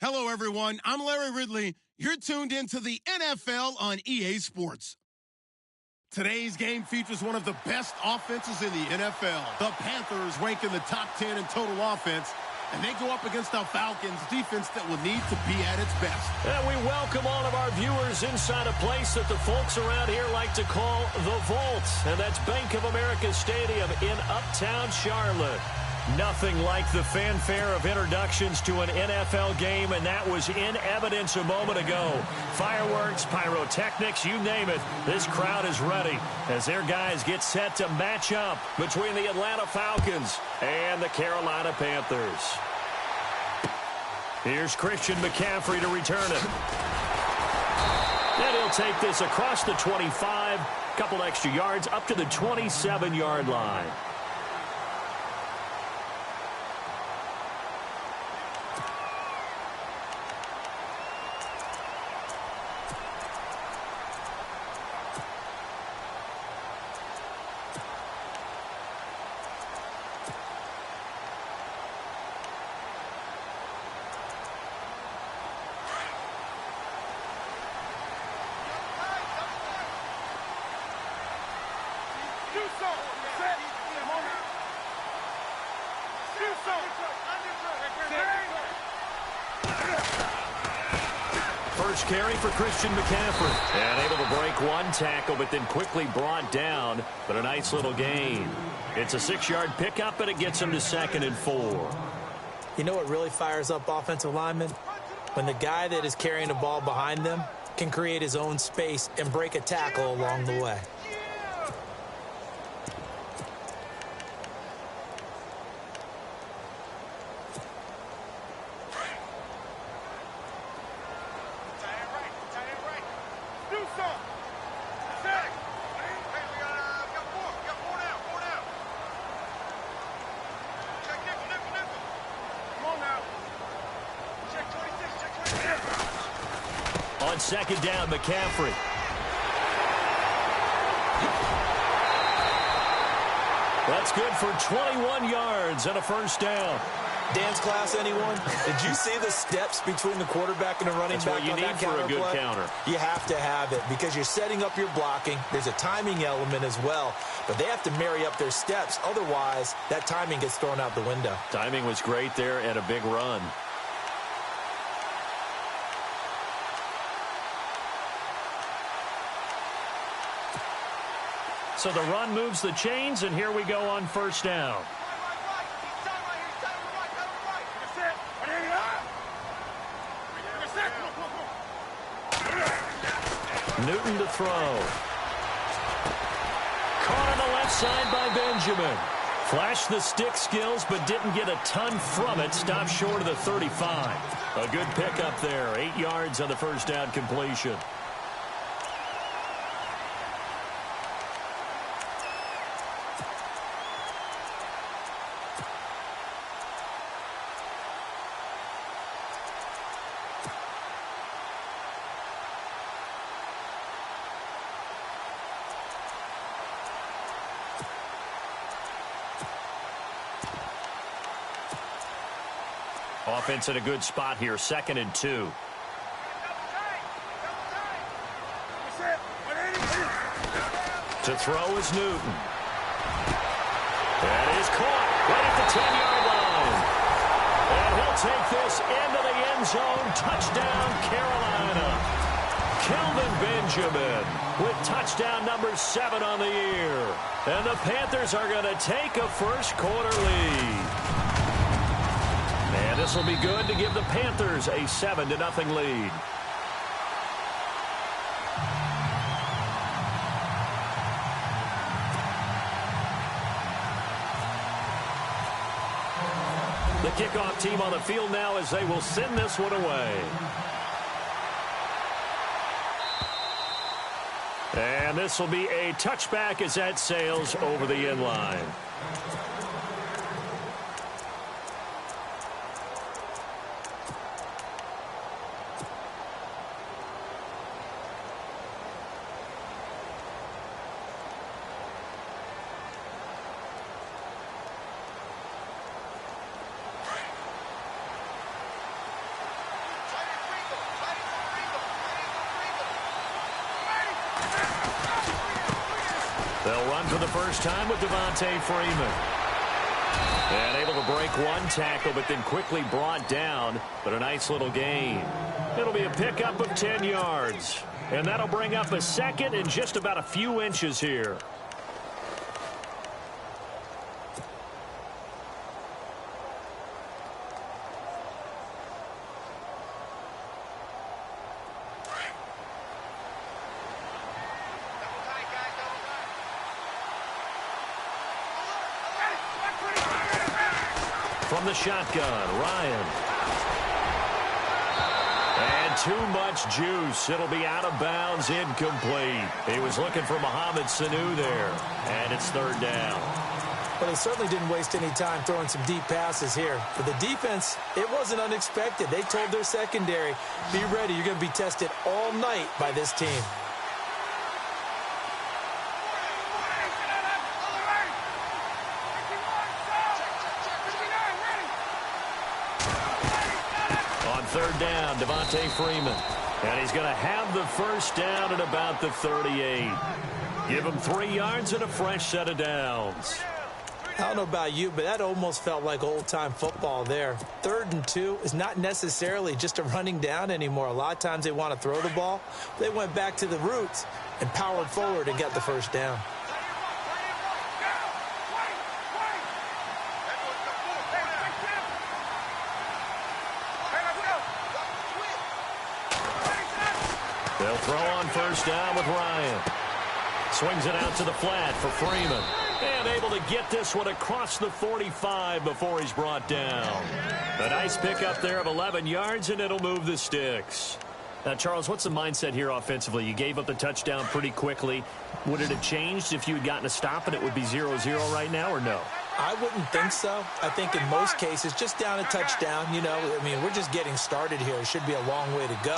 Hello, everyone. I'm Larry Ridley. You're tuned into the NFL on EA Sports. Today's game features one of the best offenses in the NFL. The Panthers rank in the top 10 in total offense, and they go up against the Falcons defense that will need to be at its best. And we welcome all of our viewers inside a place that the folks around here like to call the Vault, and that's Bank of America Stadium in Uptown Charlotte. Nothing like the fanfare of introductions to an NFL game, and that was in evidence a moment ago. Fireworks, pyrotechnics, you name it. This crowd is ready as their guys get set to match up between the Atlanta Falcons and the Carolina Panthers. Here's Christian McCaffrey to return it. And he'll take this across the 25, couple extra yards up to the 27-yard line. First carry for Christian McCaffrey. And able to break one tackle, but then quickly brought down. But a nice little gain. It's a 6-yard pickup, and it gets him to 2nd and 4. You know what really fires up offensive linemen? When the guy that is carrying the ball behind them can create his own space and break a tackle along the way. On 2nd down, McCaffrey. That's good for 21 yards and a first down. Dance class, anyone? Did you see the steps between the quarterback and the running back? That's what you need for a good counter. You have to have it because you're setting up your blocking. There's a timing element as well, but they have to marry up their steps. Otherwise, that timing gets thrown out the window. Timing was great there and a big run. So the run moves the chains, and here we go on first down. Newton to throw. Caught on the left side by Benjamin. Flashed the stick skills, but didn't get a ton from it. Stopped short of the 35. A good pickup there. 8 yards on the first down completion. Offense in a good spot here, 2nd and 2. To throw is Newton. That is caught right at the 10-yard line. And he'll take this into the end zone. Touchdown, Carolina. Kelvin Benjamin with touchdown number 7 on the year. And the Panthers are going to take a first-quarter lead. And this will be good to give the Panthers a 7-0 lead. The kickoff team on the field now as they will send this one away. And this will be a touchback as that sails over the end line. They'll run for the first time with Devontae Freeman. And able to break one tackle, but then quickly brought down. But a nice little gain. It'll be a pickup of 10 yards. And that'll bring up a second and just about a few inches here. From the shotgun, Ryan. And too much juice. It'll be out of bounds, incomplete. He was looking for Mohamed Sanu there. And it's third down. But they certainly didn't waste any time throwing some deep passes here. For the defense, it wasn't unexpected. They told their secondary, be ready. You're going to be tested all night by this team. Third down, Devontae Freeman. And he's going to have the first down at about the 38. Give him 3 yards and a fresh set of downs. I don't know about you, but that almost felt like old-time football there. 3rd and 2 is not necessarily just a running down anymore. A lot of times they want to throw the ball. They went back to the roots and powered forward and got the first down. They'll throw on first down with Ryan. Swings it out to the flat for Freeman. And able to get this one across the 45 before he's brought down. A nice pickup there of 11 yards, and it'll move the sticks. Now, Charles, what's the mindset here offensively? You gave up the touchdown pretty quickly. Would it have changed if you had gotten a stop and it would be 0-0 right now, or no? I wouldn't think so. I think in most cases, just down a touchdown, you know, I mean, we're just getting started here. It should be a long way to go.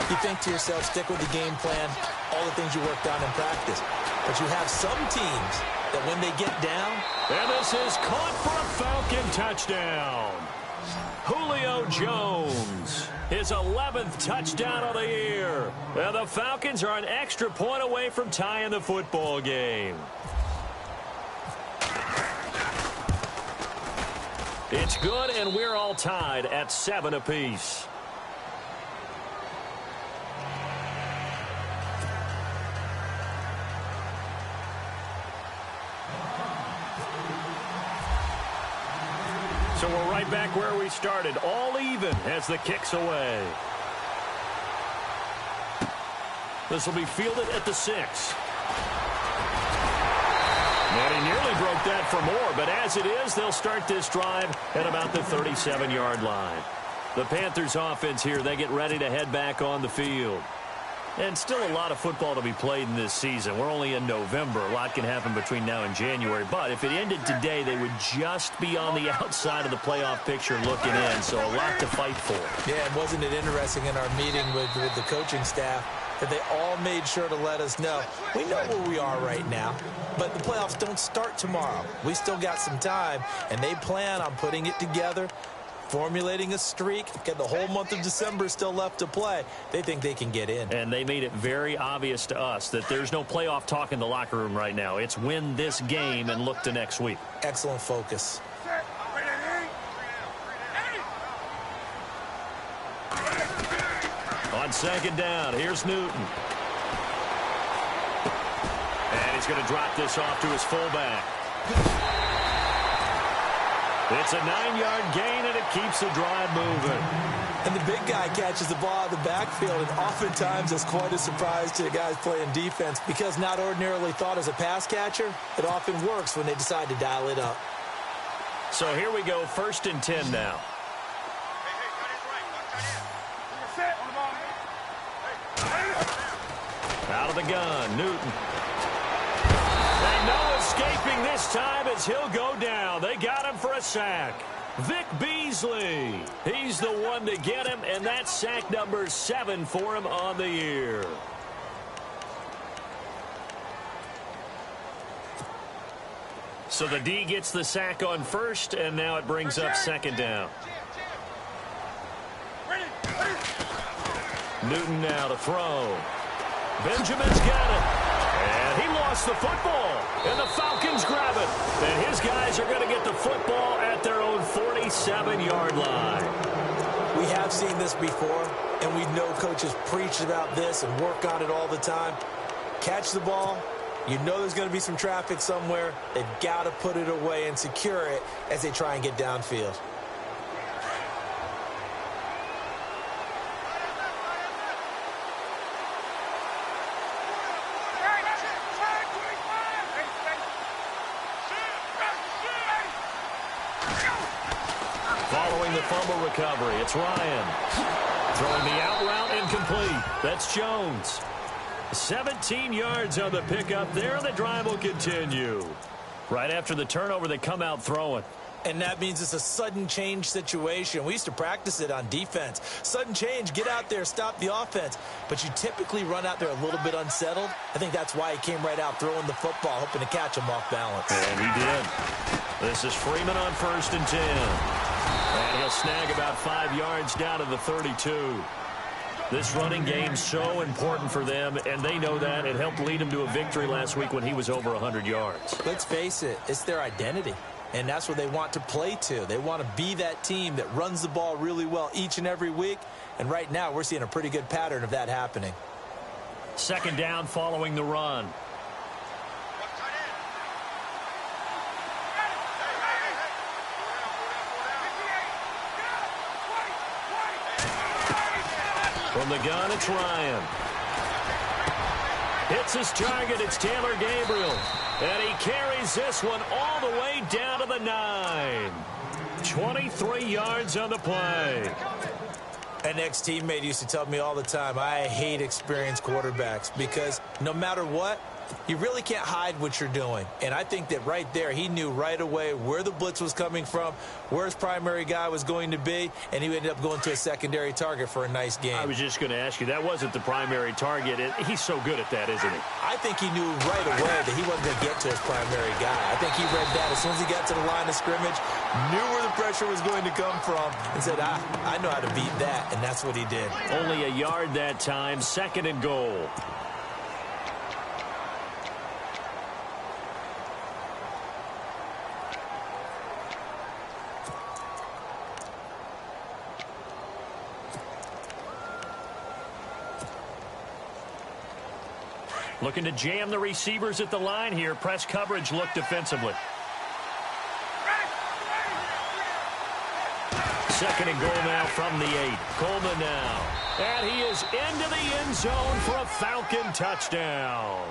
You think to yourself, stick with the game plan, all the things you worked on in practice. But you have some teams that when they get down. And this is caught for a Falcon touchdown. Julio Jones, his 11th touchdown of the year. And the Falcons are an extra point away from tying the football game. It's good, and we're all tied at 7 apiece. So we're right back where we started, all even as the kick's away. This will be fielded at the 6. And he nearly broke that for more, but as it is, they'll start this drive at about the 37-yard line. The Panthers offense here, they get ready to head back on the field. And still a lot of football to be played in this season. We're only in November. A lot can happen between now and January. But if it ended today, they would just be on the outside of the playoff picture looking in. So a lot to fight for. Yeah, and wasn't it interesting in our meeting with the coaching staff that they all made sure to let us know, we know where we are right now, but the playoffs don't start tomorrow. We still got some time, and they plan on putting it together, formulating a streak, get the whole month of December still left to play. They think they can get in. And they made it very obvious to us that there's no playoff talk in the locker room right now. It's win this game and look to next week. Excellent focus. On second down, here's Newton. And he's going to drop this off to his fullback. It's a 9-yard gain, and it keeps the drive moving. And the big guy catches the ball out of the backfield, and oftentimes it's quite a surprise to the guys playing defense because not ordinarily thought as a pass catcher, it often works when they decide to dial it up. So here we go, 1st and 10 now. Out of the gun, Newton. And no escaping this time as he'll go down. They got him for a sack. Vic Beasley. He's the one to get him, and that's sack number 7 for him on the year. So the D gets the sack on first, and now it brings up second down. Newton now to throw. Benjamin's got it. And he lost the football. And the Falcons grab it. And his guys are going to get the football at their own 47-yard line. We have seen this before, and we know coaches preach about this and work on it all the time. Catch the ball. You know there's going to be some traffic somewhere. They've got to put it away and secure it as they try and get downfield. Following the fumble recovery, it's Ryan. Throwing the out route incomplete. That's Jones. 17 yards on the pickup there, and the drive will continue. Right after the turnover, they come out throwing. And that means it's a sudden change situation. We used to practice it on defense. Sudden change, get out there, stop the offense. But you typically run out there a little bit unsettled. I think that's why he came right out throwing the football, hoping to catch him off balance. And he did. This is Freeman on 1st and 10. And he'll snag about 5 yards down to the 32. This running game's so important for them, and they know that. It helped lead them to a victory last week when he was over 100 yards. Let's face it, it's their identity. And that's what they want to play to. They want to be that team that runs the ball really well each and every week. And right now, we're seeing a pretty good pattern of that happening. 2nd down following the run. From the gun, it's Ryan. Hits his target. It's Taylor Gabriel. And he carries this one all the way down to the 9. 23 yards on the play. An ex-teammate used to tell me all the time, I hate experienced quarterbacks because no matter what, you really can't hide what you're doing. And I think that right there, he knew right away where the blitz was coming from, where his primary guy was going to be, and he ended up going to a secondary target for a nice game. I was just going to ask you, that wasn't the primary target. He's so good at that, isn't he? I think he knew right away that he wasn't going to get to his primary guy. I think he read that as soon as he got to the line of scrimmage, knew where the pressure was going to come from, and said, I know how to beat that, and that's what he did. Only a yard that time, 2nd and goal. Looking to jam the receivers at the line here. Press coverage look defensively. 2nd and goal now from the 8. Coleman now. And he is into the end zone for a Falcon touchdown.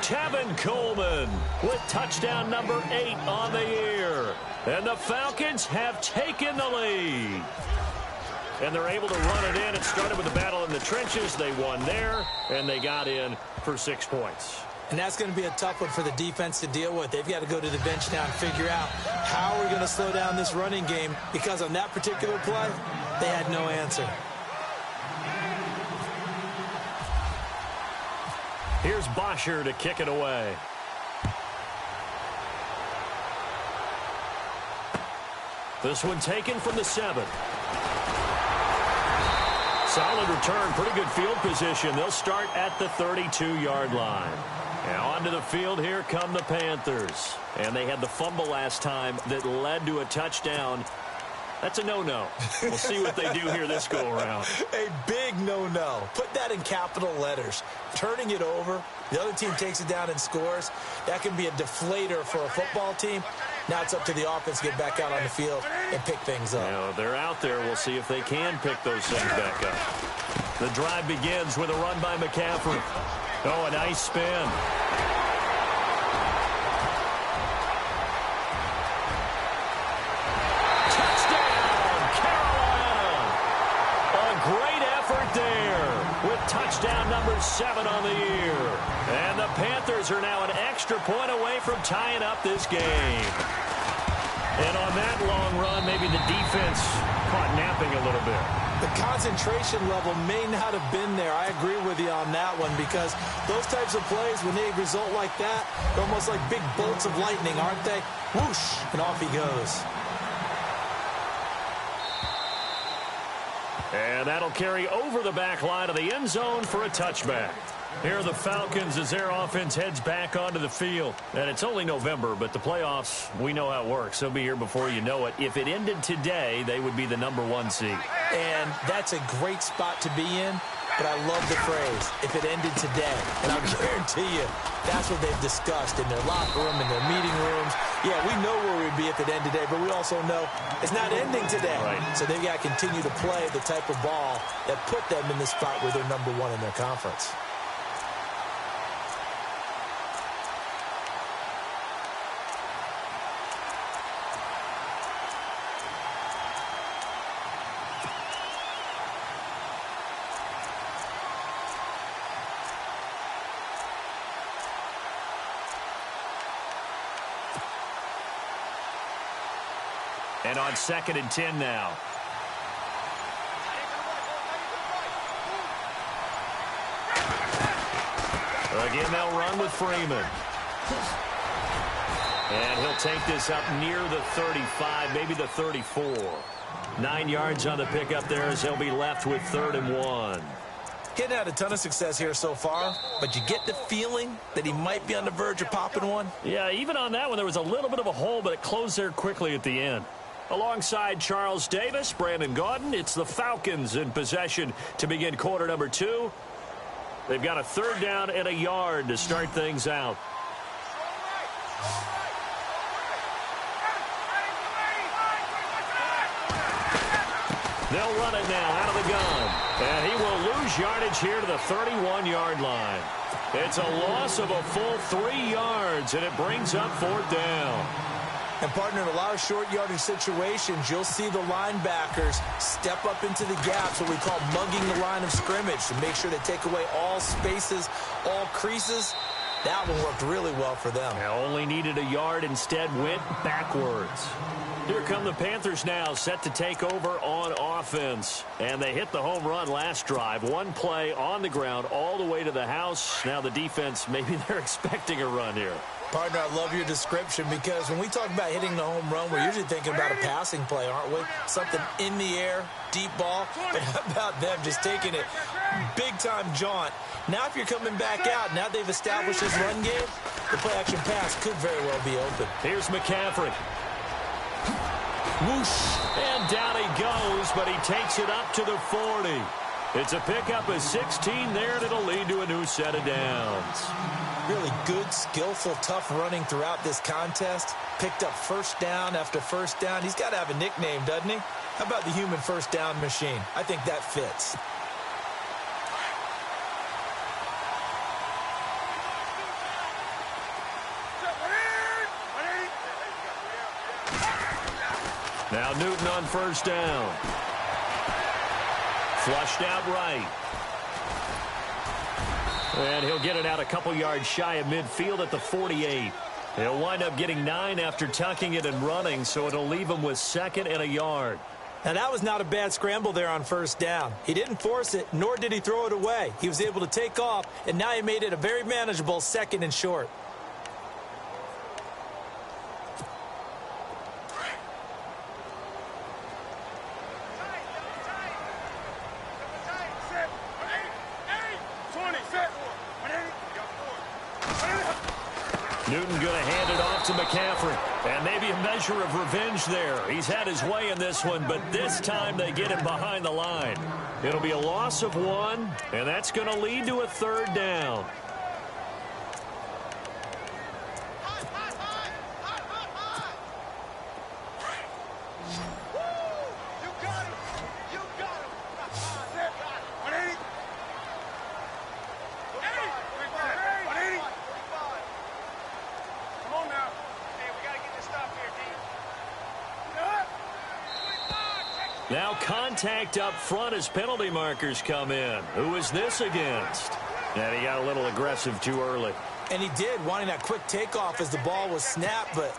Tevin Coleman with touchdown number 8 on the year. And the Falcons have taken the lead. And they're able to run it in. It started with a battle in the trenches. They won there, and they got in for 6 points. And that's going to be a tough one for the defense to deal with. They've got to go to the bench now and figure out how we're going to slow down this running game, because on that particular play, they had no answer. Here's Bosher to kick it away. This one taken from the 7. Solid return, pretty good field position. They'll start at the 32-yard line. And onto the field, here come the Panthers. And they had the fumble last time that led to a touchdown. That's a no-no. We'll see what they do here this go-around. A big no-no. Put that in capital letters. Turning it over, the other team takes it down and scores. That can be a deflator for a football team. Now it's up to the offense to get back out on the field and pick things up. Now, they're out there. We'll see if they can pick those things back up. The drive begins with a run by McCaffrey. Oh, a nice spin. Touchdown, Carolina. A great effort there with touchdown number 7 on the year. And the Panthers are now an extra point away from tying up this game. And on that long run, maybe the defense caught napping a little bit. The concentration level may not have been there. I agree with you on that one, because those types of plays, when they result like that, they're almost like big bolts of lightning, aren't they? Whoosh, and off he goes. And that'll carry over the back line of the end zone for a touchback. Here are the Falcons as their offense heads back onto the field. And it's only November, but the playoffs, we know how it works. They'll be here before you know it. If it ended today, they would be the #1 seed. And that's a great spot to be in, but I love the phrase, if it ended today. And I'll guarantee you, that's what they've discussed in their locker room, in their meeting rooms. Yeah, we know where we'd be if it ended today, but we also know it's not ending today. Right. So they've got to continue to play the type of ball that put them in the spot where they're #1 in their conference. And on 2nd and 10 now. Again, they'll run with Freeman. And he'll take this up near the 35, maybe the 34. 9 yards on the pickup there as he'll be left with 3rd and 1. Getting had a ton of success here so far, but you get the feeling that he might be on the verge of popping one. Yeah, even on that one, there was a little bit of a hole, but it closed there quickly at the end. Alongside Charles Davis, Brandon Gaudin, it's the Falcons in possession to begin quarter number 2. They've got a 3rd down and a yard to start things out. They'll run it now out of the gun. And he will lose yardage here to the 31-yard line. It's a loss of a full 3 yards, and it brings up 4th down. And, partner, in a lot of short yardage situations, you'll see the linebackers step up into the gaps, what we call mugging the line of scrimmage, to make sure they take away all spaces, all creases. That one worked really well for them. They only needed a yard, instead went backwards. Here come the Panthers now, set to take over on offense. And they hit the home run last drive. One play on the ground all the way to the house. Now the defense, maybe they're expecting a run here. Partner, I love your description, because when we talk about hitting the home run, we're usually thinking about a passing play, aren't we? Something in the air, deep ball. But how about them just taking it big-time jaunt? Now if you're coming back out, now they've established this run game, the play-action pass could very well be open. Here's McCaffrey. Whoosh, and down he goes, but he takes it up to the 40. It's a pickup of 16 there, and it'll lead to a new set of downs. Really good, skillful, tough running throughout this contest. Picked up first down after first down. He's got to have a nickname, doesn't he? How about the human first down machine? I think that fits. Now Newton on first down. Flushed out right. And he'll get it out a couple yards shy of midfield at the 48. He'll wind up getting 9 after tucking it and running, so it'll leave him with 2nd and a yard. Now, that was not a bad scramble there on first down. He didn't force it, nor did he throw it away. He was able to take off, and now he made it a very manageable 2nd and short. Newton going to hand it off to McCaffrey. And maybe a measure of revenge there. He's had his way in this one, but this time they get him behind the line. It'll be a loss of 1, and that's going to lead to a 3rd down. Now contact up front as penalty markers come in. Who is this against? And he got a little aggressive too early. And he did, wanting that quick takeoff as the ball was snapped. But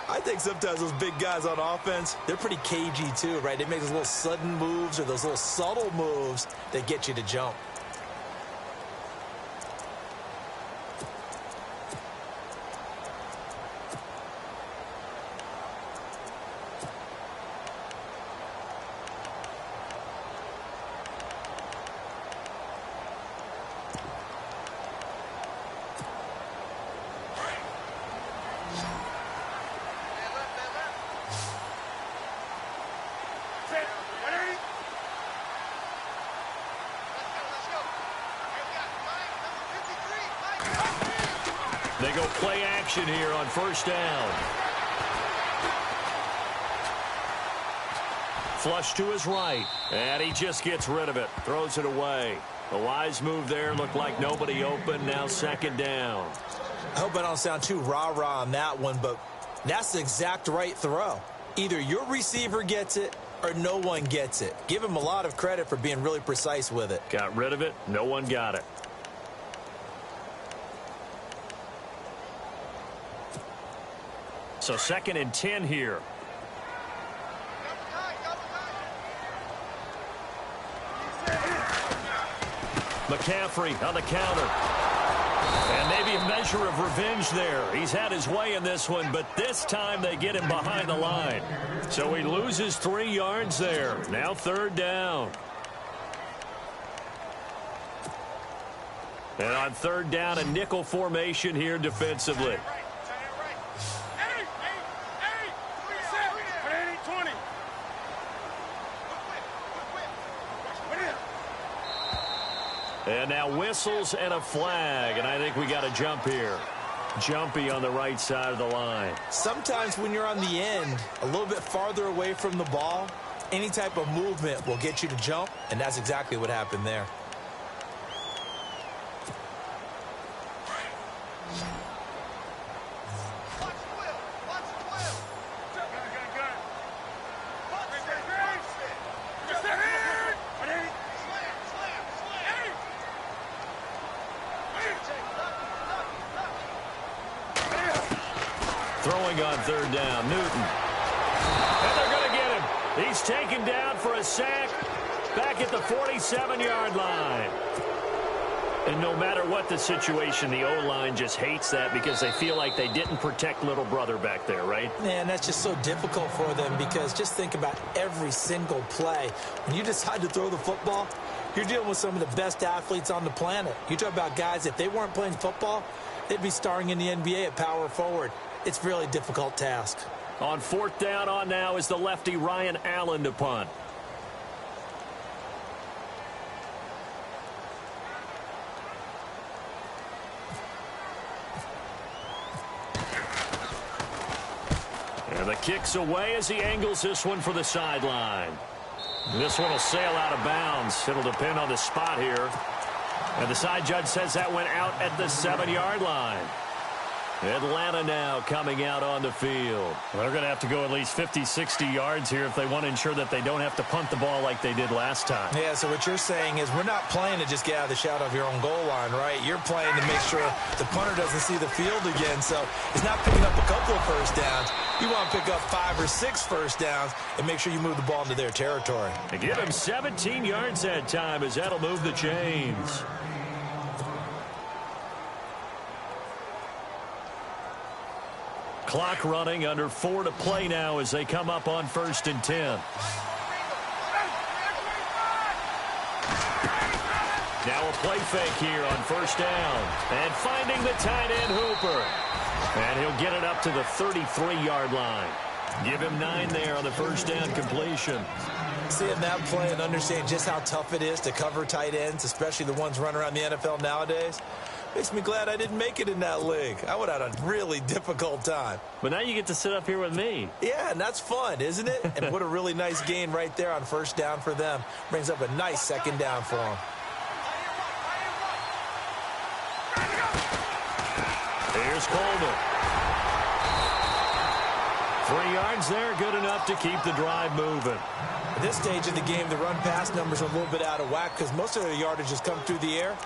I think sometimes those big guys on offense, they're pretty cagey too, right? They make those little sudden moves or those little subtle moves that get you to jump. go play action here on first down. Flush to his right, and he just gets rid of it, throws it away. A wise move there, looked like nobody open, now second down. I hope I don't sound too rah-rah on that one, but that's the exact right throw. Either your receiver gets it or no one gets it. Give him a lot of credit for being really precise with it. Got rid of it, no one got it. So 2nd and 10 here. McCaffrey on the counter. And maybe a measure of revenge there. He's had his way in this one, but this time they get him behind the line. So he loses 3 yards there. Now 3rd down. And on 3rd down, a nickel formation here defensively. And now whistles and a flag, and I think we got a jump here. Jumpy on the right side of the line. Sometimes when you're on the end, a little bit farther away from the ball, any type of movement will get you to jump, and that's exactly what happened there. Throwing on 3rd down, Newton. And they're going to get him. He's taken down for a sack back at the 47-yard line. And no matter what the situation, the O-line just hates that because they feel like they didn't protect little brother back there, right? Man, that's just so difficult for them because just think about every single play. When you decide to throw the football, you're dealing with some of the best athletes on the planet. You talk about guys, if they weren't playing football, they'd be starring in the NBA at power forward. It's a really difficult task. On 4th down on now is the lefty Ryan Allen to punt. And the kick's away as he angles this one for the sideline. This one will sail out of bounds. It'll depend on the spot here. And the side judge says that went out at the 7-yard line. Atlanta now coming out on the field. Well, they're going to have to go at least 50, 60 yards here if they want to ensure that they don't have to punt the ball like they did last time. Yeah, so what you're saying is we're not playing to just get out of the shadow of your own goal line, right? You're playing to make sure the punter doesn't see the field again. So it's not picking up a couple of first downs. You want to pick up 5 or 6 first downs and make sure you move the ball into their territory. And give him 17 yards that time as that'll move the chains. Clock running, under 4 to play now as they come up on 1st and 10. Now a play fake here on 1st down. And finding the tight end Hooper. And he'll get it up to the 33-yard line. Give him 9 there on the 1st down completion. Seeing that play and understanding just how tough it is to cover tight ends, especially the ones running around the NFL nowadays, makes me glad I didn't make it in that league. I would have had a really difficult time. But now you get to sit up here with me. Yeah, and that's fun, isn't it? And what a really nice gain right there on 1st down for them. Brings up a nice 2nd down for them. Here's Coleman. 3 yards there, good enough to keep the drive moving. At this stage of the game, the run-pass numbers are a little bit out of whack because most of their yardage has come through the air.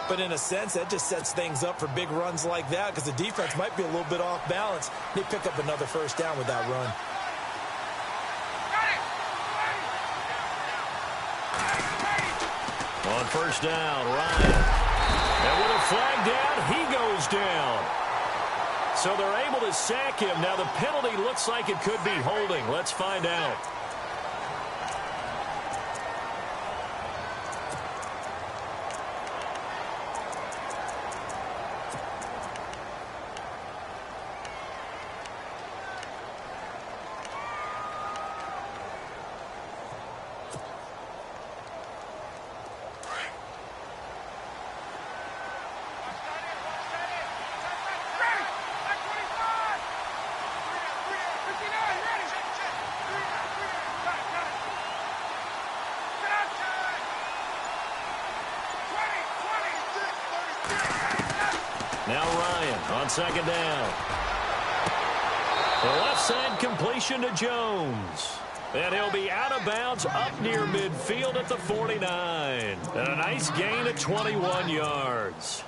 But in a sense, that just sets things up for big runs like that because the defense might be a little bit off balance. They pick up another 1st down with that run. On 1st down, Ryan. And with a flag down, he goes down. So they're able to sack him. Now the penalty looks like it could be holding. Let's find out. Now Ryan on second down. The left side completion to Jones. And he'll be out of bounds up near midfield at the 49. And a nice gain of 21 yards.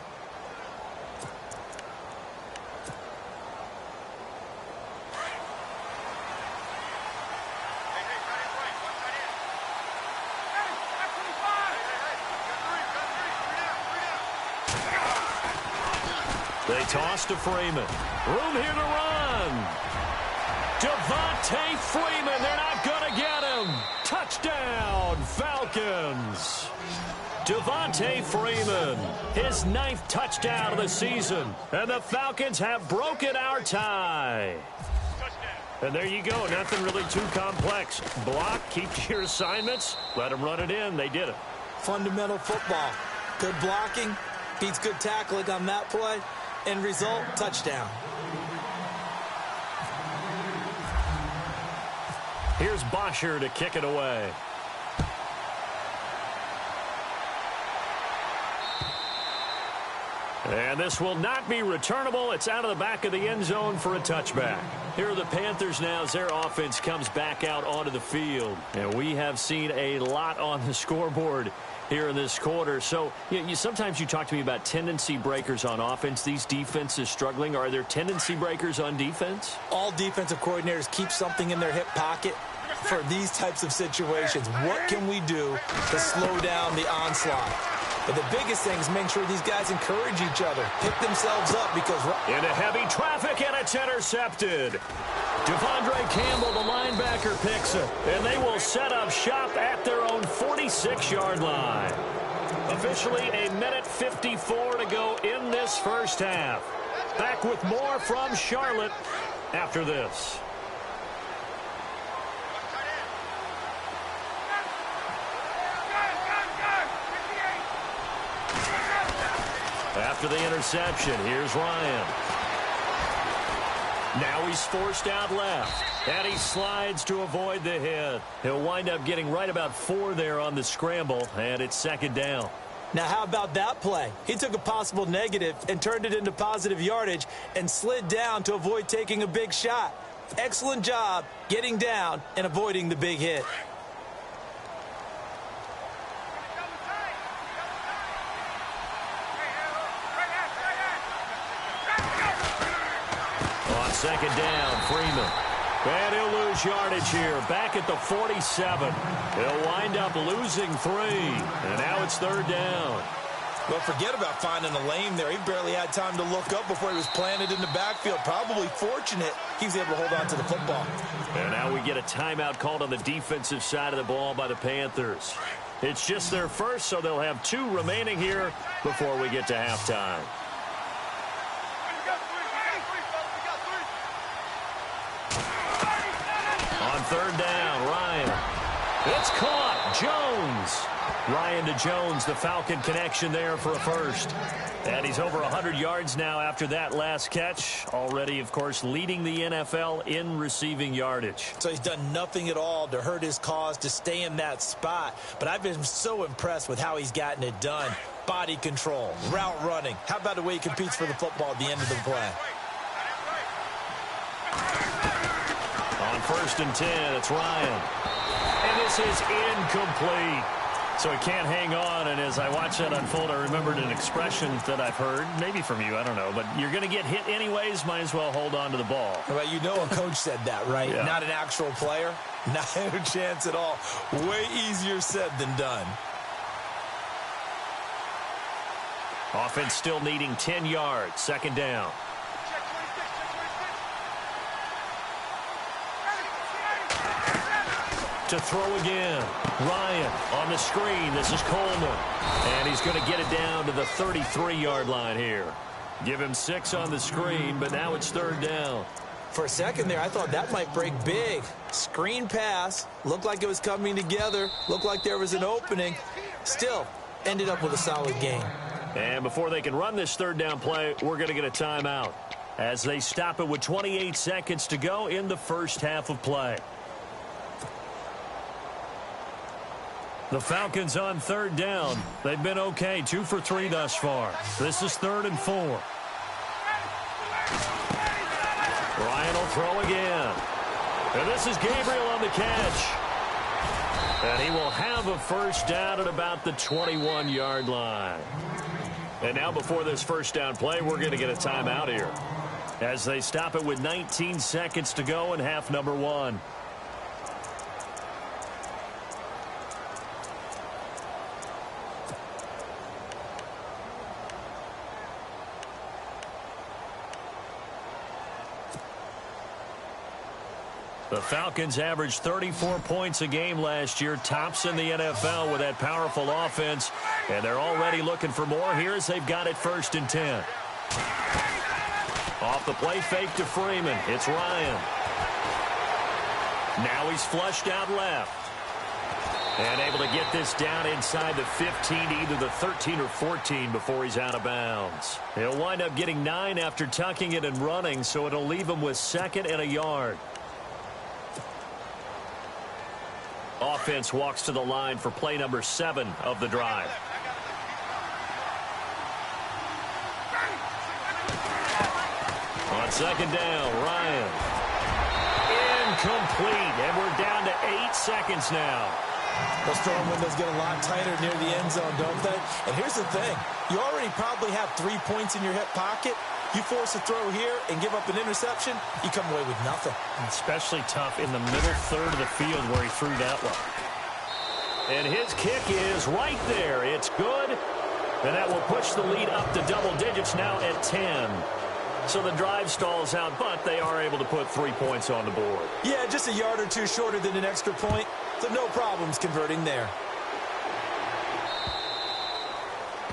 They toss to Freeman. Room here to run. Devontae Freeman. They're not going to get him. Touchdown, Falcons. Devontae Freeman, his 9th touchdown of the season. And the Falcons have broken our tie. And there you go. Nothing really too complex. Block, keep to your assignments. Let them run it in. They did it. Fundamental football. Good blocking. Beats good tackling on that play. End result, touchdown. Here's Bosher to kick it away. And this will not be returnable. It's out of the back of the end zone for a touchback. Here are the Panthers now as their offense comes back out onto the field. And we have seen a lot on the scoreboard here in this quarter. So sometimes you talk to me about tendency breakers on offense. These defenses struggling. Are there tendency breakers on defense? All defensive coordinators keep something in their hip pocket for these types of situations. What can we do to slow down the onslaught? But the biggest thing is make sure these guys encourage each other, pick themselves up because... Into heavy traffic, and it's intercepted. Devondre Campbell, the linebacker, picks it. And they will set up shop at their own 46-yard line. Officially a minute 54 to go in this first half. Back with more from Charlotte after this. After the interception, here's Ryan. Now he's forced out left, and he slides to avoid the hit. He'll wind up getting right about 4 there on the scramble, and it's second down. Now, how about that play? He took a possible negative and turned it into positive yardage and slid down to avoid taking a big shot. Excellent job getting down and avoiding the big hit. Second down, Freeman. And he'll lose yardage here. Back at the 47. He'll wind up losing 3. And now it's third down. Well, forget about finding a lane there. He barely had time to look up before he was planted in the backfield. Probably fortunate he was able to hold on to the football. And now we get a timeout called on the defensive side of the ball by the Panthers. It's just their first, so they'll have 2 remaining here before we get to halftime. On third down, Ryan. It's caught. Jones. Ryan to Jones, the Falcon connection there for a first. And he's over 100 yards now after that last catch. Already, of course, leading the NFL in receiving yardage. So he's done nothing at all to hurt his cause, to stay in that spot. But I've been so impressed with how he's gotten it done. Body control, route running. How about the way he competes for the football at the end of the play? On 1st and 10, it's Ryan. And this is incomplete. So he can't hang on, and as I watch that unfold, I remembered an expression that I've heard, maybe from you, I don't know, but you're going to get hit anyways, might as well hold on to the ball. Well, you know a coach said that, right? Yeah. Not an actual player. Not a chance at all. Way easier said than done. Offense still needing 10 yards, second down. To throw again. Ryan on the screen. This is Coleman. And he's going to get it down to the 33-yard line here. Give him 6 on the screen, but now it's third down. For a second there, I thought that might break big. Screen pass. Looked like it was coming together. Looked like there was an opening. Still, ended up with a solid game. And before they can run this third down play, we're going to get a timeout as they stop it with 28 seconds to go in the first half of play. The Falcons on third down. They've been okay, 2 for 3 thus far. This is 3rd and 4. throw again. And this is Gabriel on the catch. And he will have a first down at about the 21-yard line. And now before this first down play, we're going to get a timeout here, as they stop it with 19 seconds to go in half number one. The Falcons averaged 34 points a game last year, tops in the NFL with that powerful offense, and they're already looking for more here as they've got it 1st and 10. Off the play fake to Freeman. It's Ryan. Now he's flushed out left. And able to get this down inside the 15 to either the 13 or 14 before he's out of bounds. He'll wind up getting 9 after tucking it and running, so it'll leave him with 2nd and a yard. Offense walks to the line for play number 7 of the drive. On 2nd down, Ryan. Incomplete, and we're down to 8 seconds now. Those throwing windows get a lot tighter near the end zone, don't they? And here's the thing. You already probably have 3 points in your hip pocket. You force a throw here and give up an interception, you come away with nothing. Especially tough in the middle third of the field where he threw that one. And his kick is right there. It's good. And that will push the lead up to double digits now at 10. So the drive stalls out, but they are able to put 3 points on the board. Yeah, just a yard or two shorter than an extra point. So no problems converting there.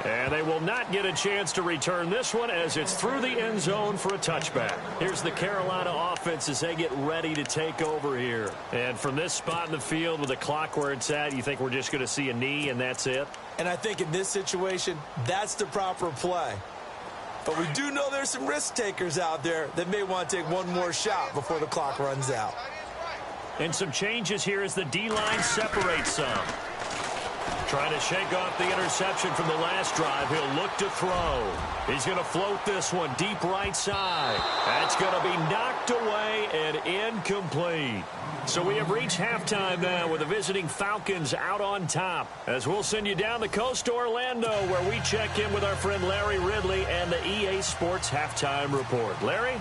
And they will not get a chance to return this one as it's through the end zone for a touchback. Here's the Carolina offense as they get ready to take over here. And from this spot in the field with the clock where it's at, you think we're just going to see a knee and that's it? And I think in this situation, that's the proper play. But we do know there's some risk takers out there that may want to take one more shot before the clock runs out. And some changes here as the D-line separates some. Trying to shake off the interception from the last drive. He'll look to throw. He's going to float this one deep right side. That's going to be knocked away and incomplete. So we have reached halftime now with the visiting Falcons out on top. As we'll send you down the coast to Orlando where we check in with our friend Larry Ridley and the EA Sports Halftime Report. Larry?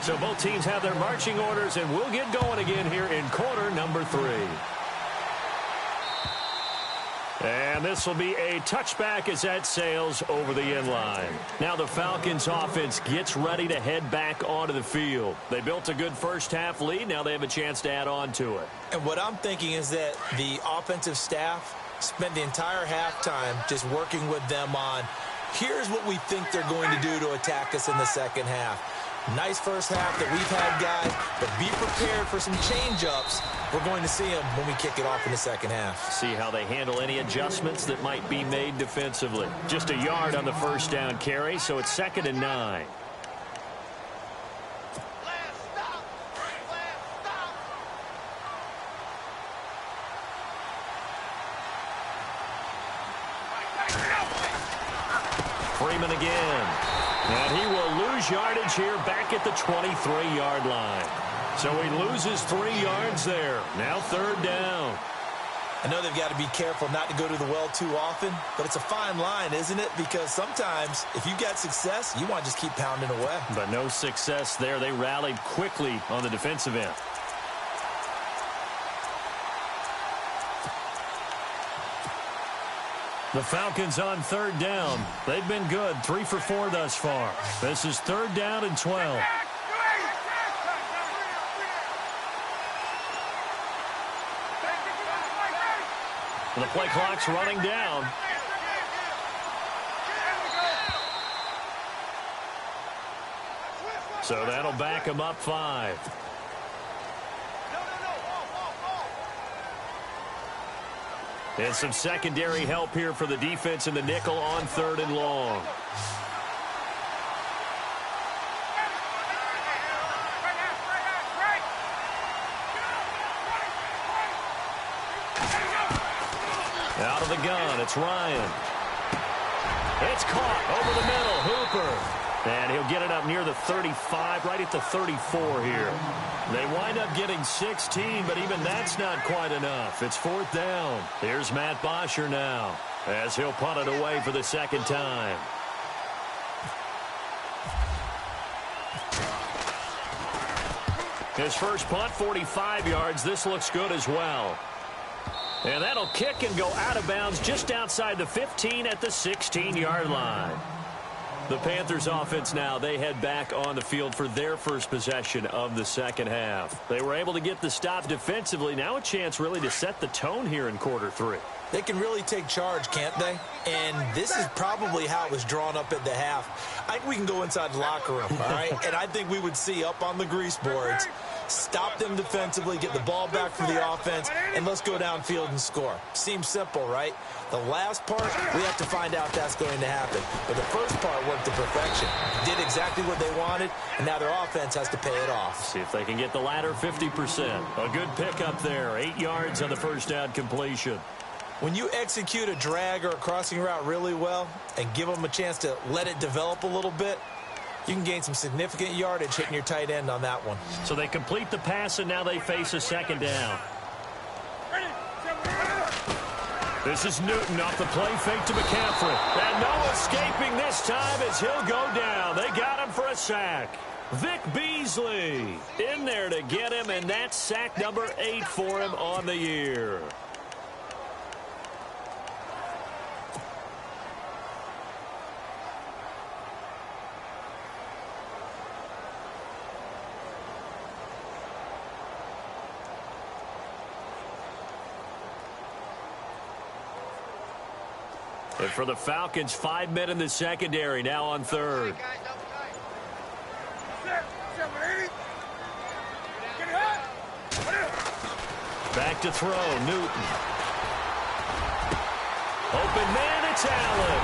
So both teams have their marching orders and we'll get going again here in quarter number 3. And this will be a touchback as that sails over the end line. Now the Falcons offense gets ready to head back onto the field. They built a good first half lead. Now they have a chance to add on to it. And what I'm thinking is that the offensive staff spent the entire halftime just working with them on, here's what we think they're going to do to attack us in the second half. Nice first half that we've had, guys, but be prepared for some change-ups. We're going to see them when we kick it off in the second half. See how they handle any adjustments that might be made defensively. Just a yard on the first down carry, so it's 2nd and 9. Freeman again. And he will lose yardage here back at the 23-yard line. So he loses 3 yards there. Now 3rd down. I know they've got to be careful not to go to the well too often, but it's a fine line, isn't it? Because sometimes if you've got success, you want to just keep pounding away. But no success there. They rallied quickly on the defensive end. The Falcons on 3rd down. They've been good, 3 for 4 thus far. This is 3rd down and 12. And the play clock's running down. So that'll back him up 5. And some secondary help here for the defense in the nickel on 3rd and long. Out of the gun, it's Ryan. It's caught over the middle. Hooper. And he'll get it up near the 35, right at the 34 here. They wind up getting 16, but even that's not quite enough. It's 4th down. Here's Matt Bosher now, as he'll punt it away for the second time. His first punt, 45 yards. This looks good as well. And that'll kick and go out of bounds just outside the 15 at the 16-yard line. The Panthers offense now, they head back on the field for their first possession of the second half. They were able to get the stop defensively. Now a chance really to set the tone here in quarter 3. They can really take charge, can't they? And this is probably how it was drawn up at the half. I think we can go inside the locker room, all right? And I think we would see up on the grease boards, stop them defensively, get the ball back for the offense, and let's go downfield and score. Seems simple, right? The last part, we have to find out if that's going to happen. But the first part worked to perfection. Did exactly what they wanted, and now their offense has to pay it off. See if they can get the latter 50%. A good pickup there. 8 yards on the first down completion. When you execute a drag or a crossing route really well and give them a chance to let it develop a little bit, you can gain some significant yardage hitting your tight end on that one. So they complete the pass, and now they face a second down. This is Newton off the play fake to McCaffrey. And no escaping this time as he'll go down. They got him for a sack. Vic Beasley in there to get him, and that's sack number 8 for him on the year. And for the Falcons, 5 men in the secondary, now on third. Back to throw, Newton. Open man, it's Allen.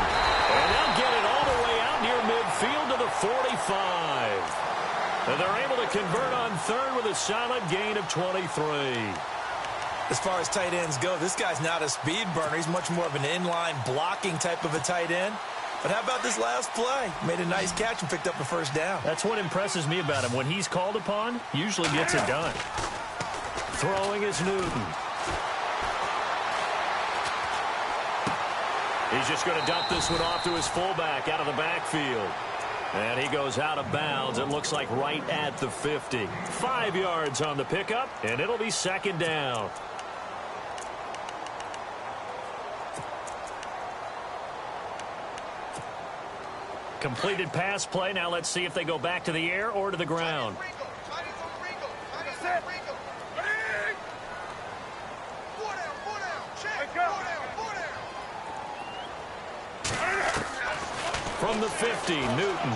And they'll get it all the way out near midfield to the 45. And they're able to convert on third with a solid gain of 23. As far as tight ends go, this guy's not a speed burner. He's much more of an inline blocking type of a tight end. But how about this last play? Made a nice catch and picked up a first down. That's what impresses me about him. When he's called upon, usually gets it done. Throwing is Newton. He's just going to dump this one off to his fullback out of the backfield. And he goes out of bounds. It looks like right at the 50. 5 yards on the pickup, and it'll be second down. Completed pass play. Now let's see if they go back to the air or to the ground. From the 50, Newton.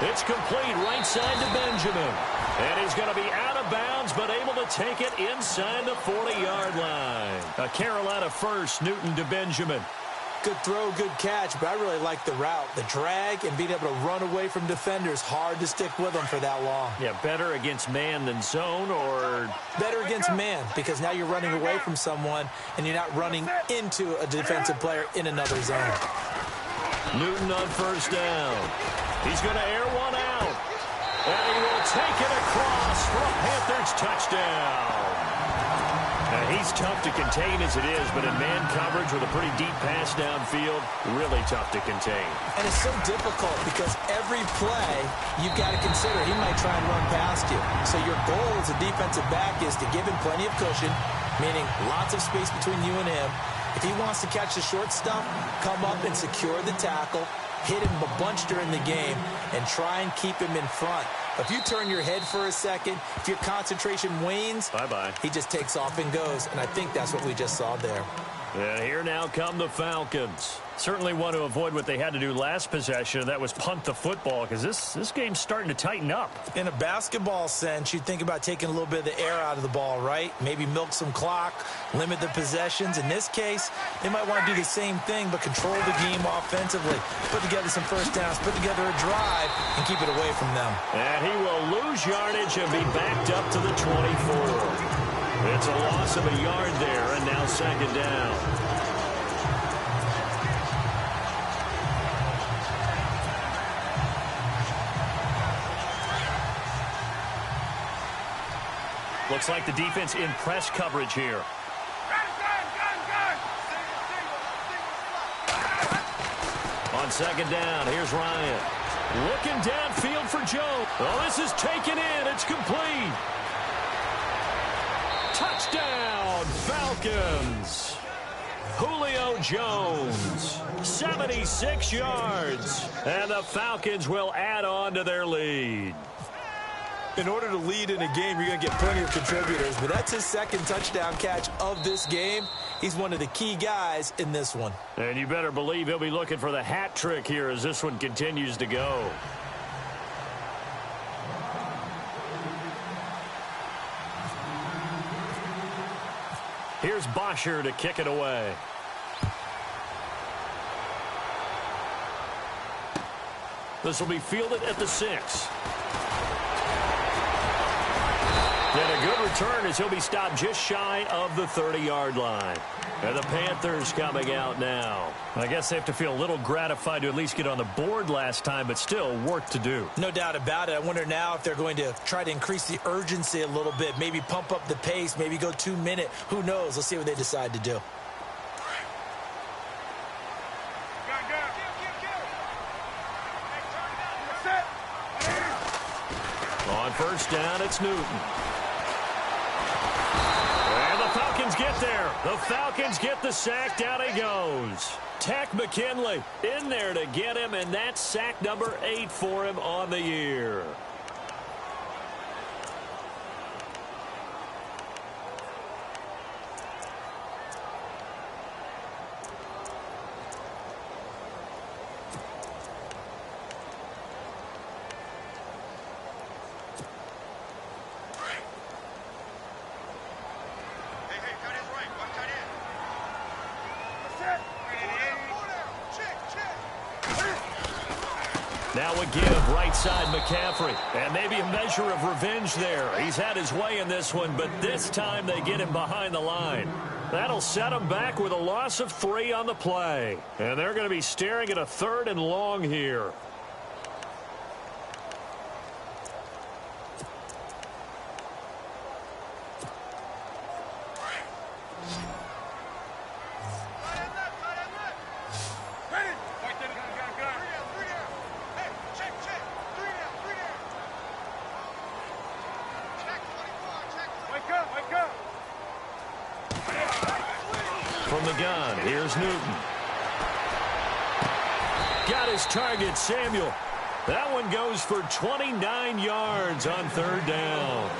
It's complete right side to Benjamin. And he's going to be out of bounds, but able to take it inside the 40-yard line. A Carolina first, Newton to Benjamin. Good throw, good catch, but I really like the route. The drag and being able to run away from defenders, hard to stick with them for that long. Yeah, better against man than zone, or? Better against man, because now you're running away from someone and you're not running into a defensive player in another zone. Newton on first down. He's going to air one out. And he will take it across for a Panthers touchdown. Now, he's tough to contain as it is, but in man coverage with a pretty deep pass downfield, really tough to contain. And it's so difficult because every play you've got to consider he might try and run past you. So your goal as a defensive back is to give him plenty of cushion, meaning lots of space between you and him. If he wants to catch the short stuff, come up and secure the tackle, hit him a bunch during the game, and try and keep him in front. If you turn your head for a second, if your concentration wanes, bye-bye. He just takes off and goes, and I think that's what we just saw there. And here now come the Falcons. Certainly want to avoid what they had to do last possession, that was punt the football, because this game's starting to tighten up. In a basketball sense, you think about taking a little bit of the air out of the ball, right? Maybe milk some clock, limit the possessions. In this case, they might want to do the same thing, but control the game offensively. Put together some first downs, put together a drive, and keep it away from them. And he will lose yardage and be backed up to the 24. It's a loss of a yard there, and now second down. Looks like the defense in press coverage here. On second down, here's Ryan. Looking downfield for Joe. Oh, this is taken in. It's complete. Touchdown, Falcons. Julio Jones, 76 yards. And the Falcons will add on to their lead. In order to lead in a game, you're going to get plenty of contributors, but that's his second touchdown catch of this game. He's one of the key guys in this one. And you better believe he'll be looking for the hat trick here as this one continues to go. Here's Bosher to kick it away. This will be fielded at the 6. And a good return as he'll be stopped just shy of the 30-yard line. And the Panthers coming out now. I guess they have to feel a little gratified to at least get on the board last time, but still work to do. No doubt about it. I wonder now if they're going to try to increase the urgency a little bit, maybe pump up the pace, maybe go 2-minute. Who knows? Let's see what they decide to do. On first down, it's Newton. And the Falcons get there. The Falcons get the sack. Down he goes. Takk McKinley in there to get him, and that's sack number 8 for him on the year. Now a give right side McCaffrey. And maybe a measure of revenge there. He's had his way in this one, but this time they get him behind the line. That'll set him back with a loss of 3 on the play. And they're going to be staring at a 3rd and long here. From the gun, here's Newton. Got his target, Samuel. That one goes for 29 yards on 3rd down.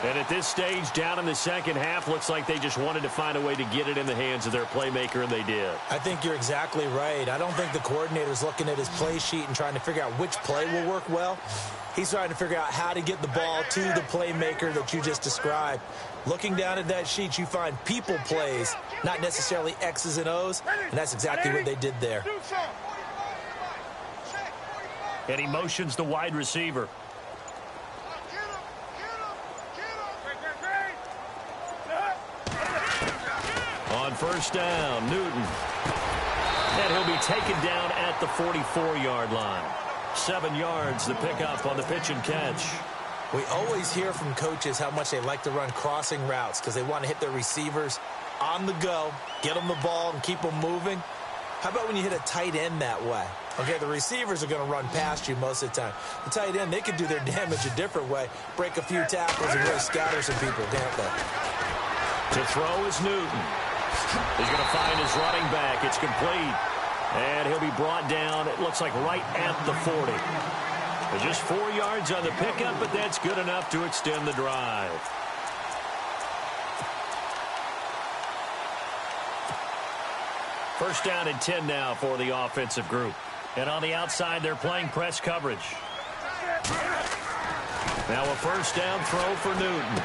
And at this stage, down in the second half, looks like they just wanted to find a way to get it in the hands of their playmaker, and they did. I think you're exactly right. I don't think the coordinator's looking at his play sheet and trying to figure out which play will work well. He's trying to figure out how to get the ball to the playmaker that you just described. Looking down at that sheet, you find people plays, not necessarily X's and O's, and that's exactly what they did there. And he motions the wide receiver. On first down, Newton. And he'll be taken down at the 44-yard line. 7 yards, the pickup on the pitch and catch. We always hear from coaches how much they like to run crossing routes because they want to hit their receivers on the go, get them the ball, and keep them moving. How about when you hit a tight end that way? Okay, the receivers are going to run past you most of the time. The tight end, they can do their damage a different way, break a few tackles and really scatter some people, can't they? To throw is Newton. He's going to find his running back. It's complete. And he'll be brought down, it looks like, right at the 40. Just 4 yards on the pickup, but that's good enough to extend the drive. First down and 10 now for the offensive group. And on the outside, they're playing press coverage. Now a first down throw for Newton.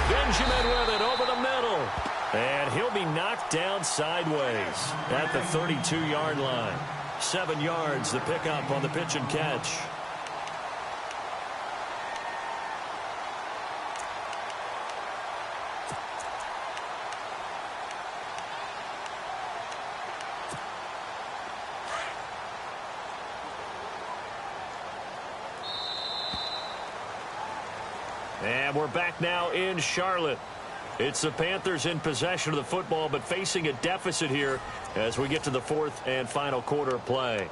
Benjamin with it over the middle. And he'll be knocked down sideways at the 32-yard line. 7 yards, the pickup on the pitch and catch. And we're back now in Charlotte. It's the Panthers in possession of the football, but facing a deficit here as we get to the fourth and final quarter of play.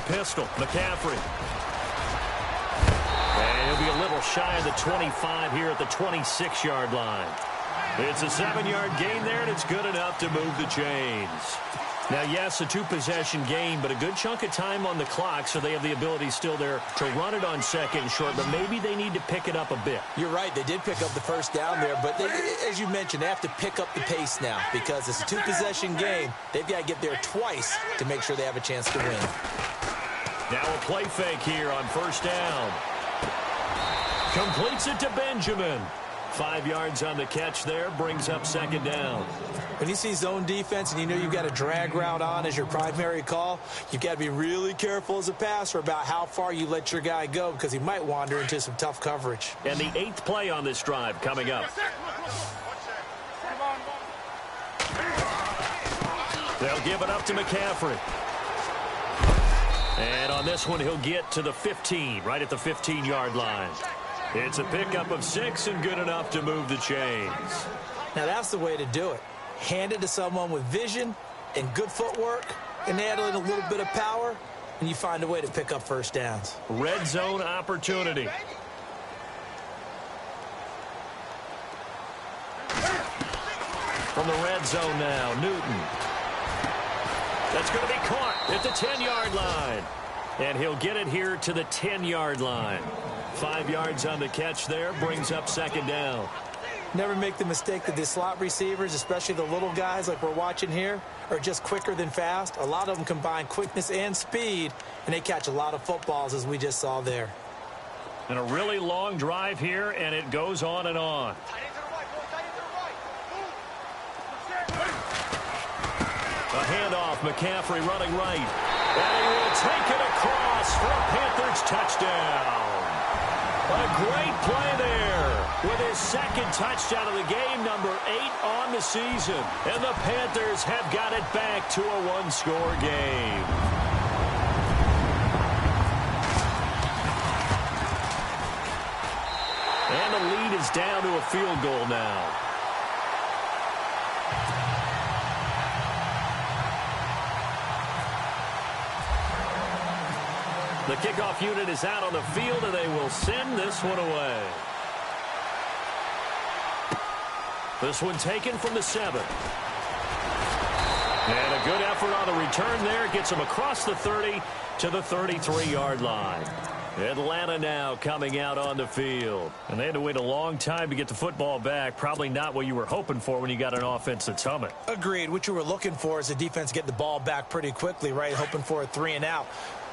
Pistol, McCaffrey. And he'll be a little shy of the 25 here at the 26-yard line. It's a 7-yard gain there, and it's good enough to move the chains. Now, yes, a two-possession game, but a good chunk of time on the clock, so they have the ability still there to run it on second and short, but maybe they need to pick it up a bit. You're right. They did pick up the first down there, but they, as you mentioned, they have to pick up the pace now because it's a two-possession game. They've got to get there twice to make sure they have a chance to win. Now a play fake here on first down. Completes it to Benjamin. 5 yards on the catch there, brings up second down. When you see zone defense and you know you've got a drag route on as your primary call, you've got to be really careful as a passer about how far you let your guy go because he might wander into some tough coverage. And the 8th play on this drive coming up. They'll give it up to McCaffrey. And on this one, he'll get to the 15, right at the 15-yard line. It's a pickup of 6 and good enough to move the chains. Now, that's the way to do it. Hand it to someone with vision and good footwork and add in a little bit of power, and you find a way to pick up first downs. Red zone opportunity. From the red zone now, Newton. That's going to be caught at the 10-yard line. And he'll get it here to the 10-yard line. 5 yards on the catch there, brings up second down. Never make the mistake that the slot receivers, especially the little guys like we're watching here, are just quicker than fast. A lot of them combine quickness and speed, and they catch a lot of footballs, as we just saw there. And a really long drive here, and it goes on and on. A handoff, McCaffrey running right. And he will take it across for a Panthers touchdown. A great play there with his second touchdown of the game, number 8 on the season. And the Panthers have got it back to a one-score game. And the lead is down to a field goal now. The kickoff unit is out on the field, and they will send this one away. This one taken from the 7. And a good effort on the return there. Gets him across the 30 to the 33-yard line. Atlanta now coming out on the field. And they had to wait a long time to get the football back. Probably not what you were hoping for when you got an offense that's humming. Agreed. What you were looking for is the defense get the ball back pretty quickly, right? Hoping for a 3 and out.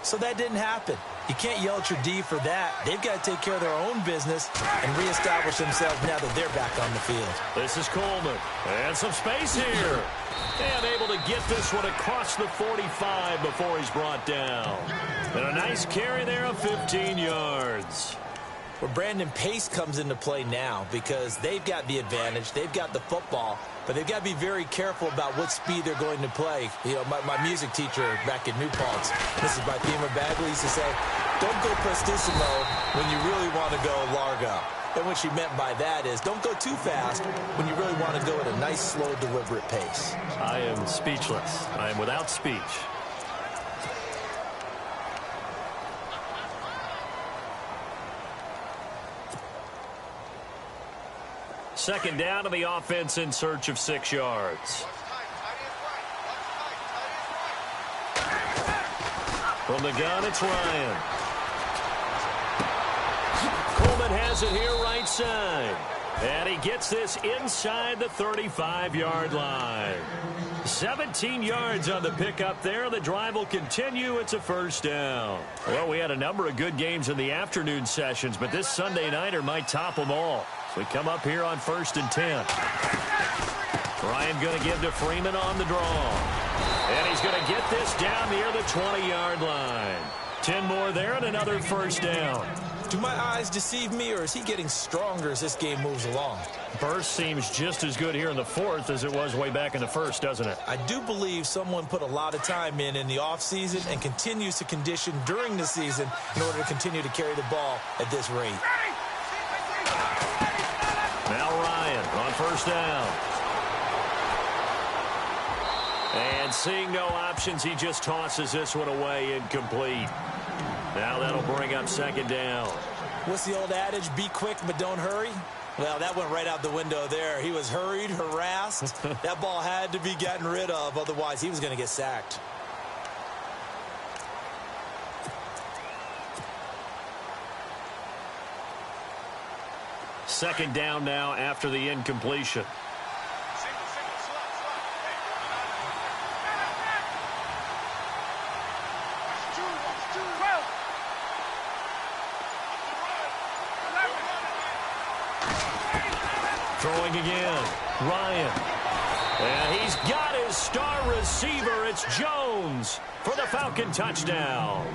So that didn't happen. You can't yell at your D for that. They've got to take care of their own business and reestablish themselves now that they're back on the field. This is Coleman. And some space here. And able to get this one across the 45 before he's brought down. And a nice carry there of 15 yards. Where Brandon Pace comes into play now because they've got the advantage. They've got the football. But they've got to be very careful about what speed they're going to play. You know, my music teacher back in New Paltz, Mrs. Bythema Bagley, used to say, don't go prestissimo when you really want to go largo. And what she meant by that is don't go too fast when you really want to go at a nice, slow, deliberate pace. I am speechless. I am without speech. Second down to the offense in search of 6 yards. From the gun, it's Ryan. Coleman has it here right side. And he gets this inside the 35-yard line. 17 yards on the pickup there. The drive will continue. It's a first down. Well, we had a number of good games in the afternoon sessions, but this Sunday nighter might top them all. So we come up here on 1st and 10. Ryan going to give to Freeman on the draw. And he's going to get this down near the 20-yard line. 10 more there and another first down. Do my eyes deceive me, or is he getting stronger as this game moves along? Burst seems just as good here in the fourth as it was way back in the first, doesn't it? I do believe someone put a lot of time in the offseason and continues to condition during the season in order to continue to carry the ball at this rate. Now Ryan on first down. And seeing no options, he just tosses this one away incomplete. Now that'll bring up second down. What's the old adage? Be quick, but don't hurry. Well, that went right out the window there. He was hurried, harassed. That ball had to be gotten rid of. Otherwise, he was going to get sacked. Second down now after the incompletion. Throwing again, Ryan. And he's got his star receiver. It's Jones for the Falcon touchdown.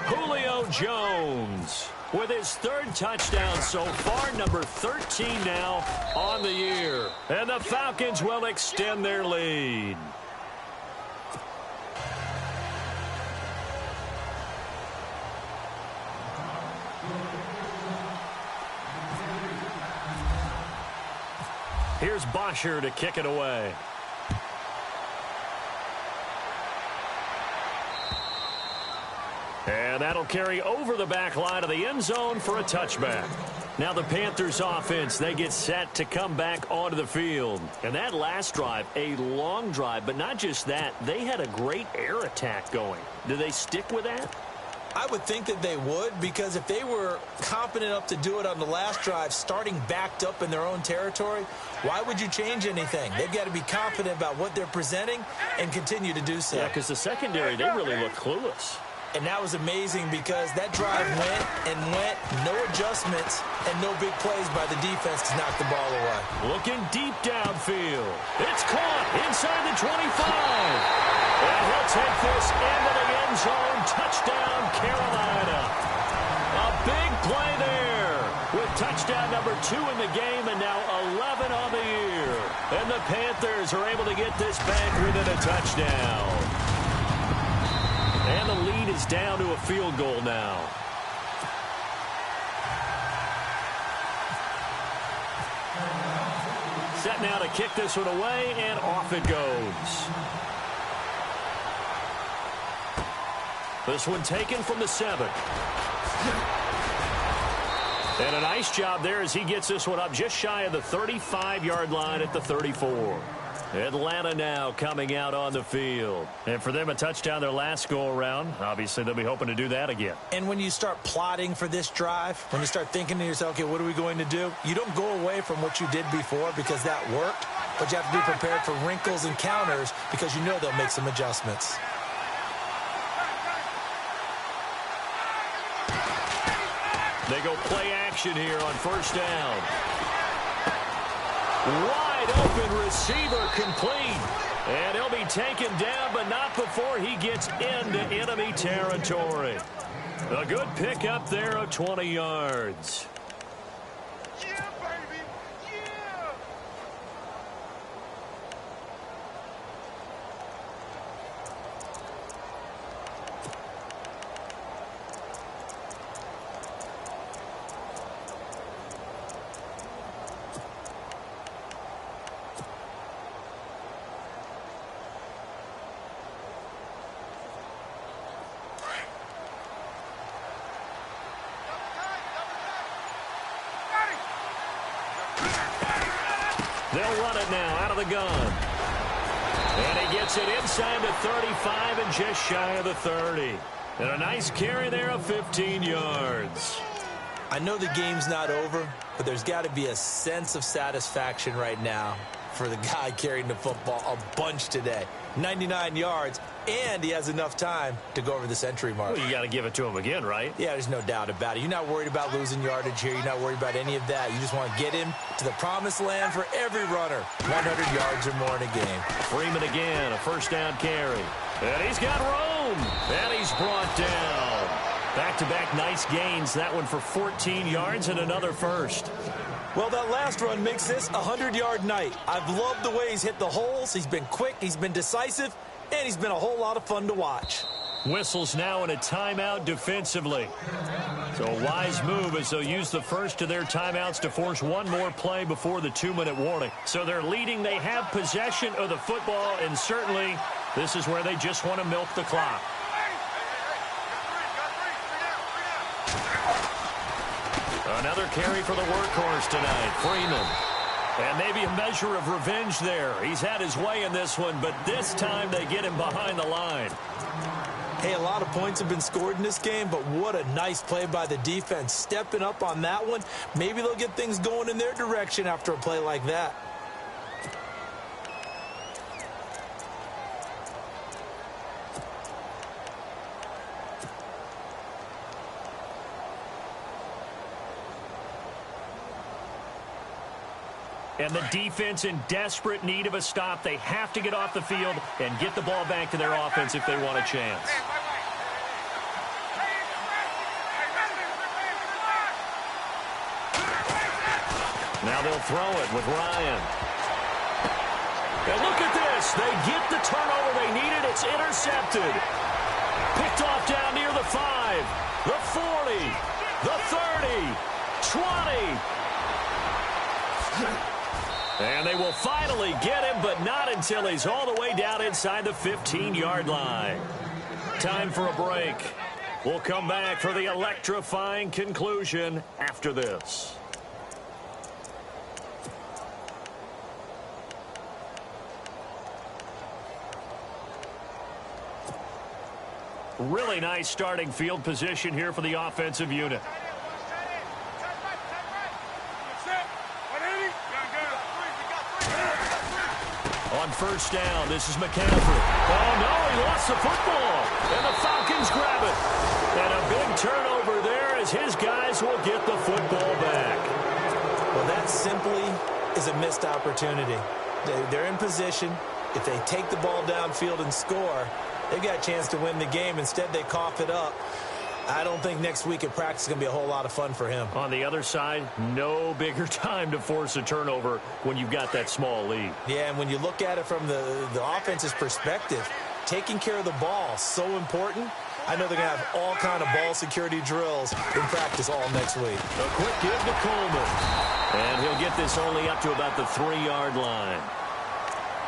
Julio Jones with his third touchdown so far, number 13 now on the year. And the Falcons will extend their lead. Here's Bosher to kick it away. And that'll carry over the back line of the end zone for a touchback. Now the Panthers offense, they get set to come back onto the field. And that last drive, a long drive, but not just that, they had a great air attack going. Do they stick with that? I would think that they would, because if they were confident enough to do it on the last drive, starting backed up in their own territory, why would you change anything? They've got to be confident about what they're presenting and continue to do so. Yeah, because the secondary, they really look clueless. And that was amazing because that drive went and went, no adjustments, and no big plays by the defense to knock the ball away. Looking deep downfield. It's caught inside the 25. And he'll take this into the end zone. Touchdown, Carolina. A big play there with touchdown number 2 in the game and now 11 on the year. And the Panthers are able to get this back within a touchdown. And the lead is down to a field goal now. Set now to kick this one away, and off it goes. This one taken from the 7. And a nice job there as he gets this one up just shy of the 35-yard line at the 34. Atlanta now coming out on the field. And for them, a touchdown their last go-around. Obviously, they'll be hoping to do that again. And when you start plotting for this drive, when you start thinking to yourself, okay, what are we going to do? You don't go away from what you did before because that worked, but you have to be prepared for wrinkles and counters because you know they'll make some adjustments. They go play action here on first down. Wide open receiver complete. And he'll be taken down, but not before he gets into enemy territory. A good pickup there of 20 yards. Yeah, baby. Yeah. They'll run it now out of the gun. And he gets it inside the 35 and just shy of the 30. And a nice carry there of 15 yards. I know the game's not over, but there's got to be a sense of satisfaction right now for the guy carrying the football a bunch today. 99 yards, and he has enough time to go over the century mark. Well, you got to give it to him again, right? Yeah, there's no doubt about it. You're not worried about losing yardage here. You're not worried about any of that. You just want to get him to the promised land for every runner. 100 yards or more in a game. Freeman again, a first down carry. And he's got room. And he's brought down. Back-to-back nice gains. That one for 14 yards and another first. Well, that last run makes this a 100-yard night. I've loved the way he's hit the holes. He's been quick, he's been decisive, and he's been a whole lot of fun to watch. Whistles now in a timeout defensively. So a wise move as they'll use the first of their timeouts to force one more play before the 2-minute warning. So they're leading. They have possession of the football, and certainly this is where they just want to milk the clock. Another carry for the workhorse tonight, Freeman. And maybe a measure of revenge there. He's had his way in this one, but this time they get him behind the line. Hey, a lot of points have been scored in this game, but what a nice play by the defense. Stepping up on that one, maybe they'll get things going in their direction after a play like that. And the defense in desperate need of a stop. They have to get off the field and get the ball back to their offense if they want a chance. Now they'll throw it with Ryan. And look at this. They get the turnover they needed. It's intercepted. Picked off down near the 5, the 40, the 30, 20. And they will finally get him, but not until he's all the way down inside the 15-yard line. Time for a break. We'll come back for the electrifying conclusion after this. Really nice starting field position here for the offensive unit. On first down, this is McCaffrey. Oh, no, he lost the football. And the Falcons grab it. And a big turnover there as his guys will get the football back. Well, that simply is a missed opportunity. They're in position. If they take the ball downfield and score, they've got a chance to win the game. Instead, they cough it up. I don't think next week at practice is going to be a whole lot of fun for him. On the other side, no bigger time to force a turnover when you've got that small lead. Yeah, and when you look at it from the offense's perspective, taking care of the ball is so important. I know they're going to have all kind of ball security drills in practice all next week. A quick give to Coleman. And he'll get this only up to about the 3-yard line.